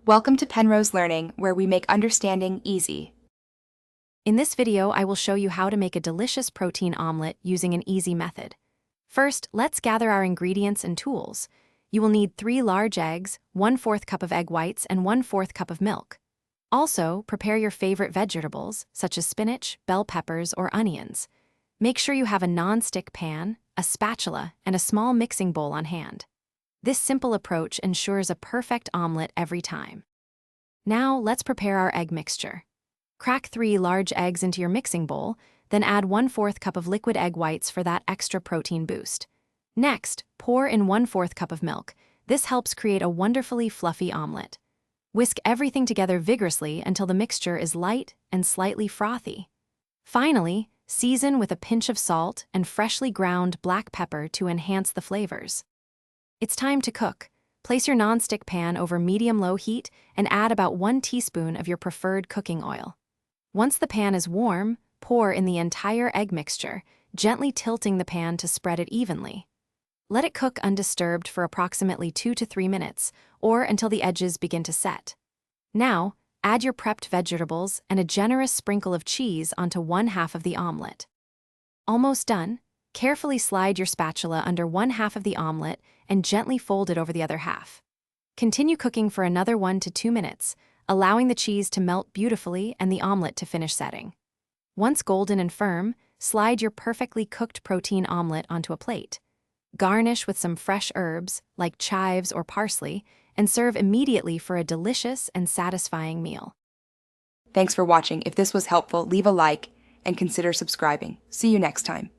Welcome to Penrose Learning, where we make understanding easy. In this video, I will show you how to make a delicious protein omelet using an easy method. First, let's gather our ingredients and tools. You will need 3 large eggs, 1/4 cup of egg whites, and 1/4 cup of milk. Also, prepare your favorite vegetables, such as spinach, bell peppers, or onions. Make sure you have a non-stick pan, a spatula, and a small mixing bowl on hand. This simple approach ensures a perfect omelet every time. Now, let's prepare our egg mixture. Crack 3 large eggs into your mixing bowl, then add 1/4 cup of liquid egg whites for that extra protein boost. Next, pour in 1/4 cup of milk. This helps create a wonderfully fluffy omelet. Whisk everything together vigorously until the mixture is light and slightly frothy. Finally, season with a pinch of salt and freshly ground black pepper to enhance the flavors. It's time to cook. Place your non-stick pan over medium-low heat and add about 1 teaspoon of your preferred cooking oil. Once the pan is warm, pour in the entire egg mixture, gently tilting the pan to spread it evenly. Let it cook undisturbed for approximately 2 to 3 minutes, or until the edges begin to set. Now, add your prepped vegetables and a generous sprinkle of cheese onto 1/2 of the omelet. Almost done. Carefully slide your spatula under 1/2 of the omelet and gently fold it over the other half. Continue cooking for another 1 to 2 minutes, allowing the cheese to melt beautifully and the omelet to finish setting. Once golden and firm, slide your perfectly cooked protein omelet onto a plate. Garnish with some fresh herbs, like chives or parsley, and serve immediately for a delicious and satisfying meal. Thanks for watching. If this was helpful, leave a like and consider subscribing. See you next time.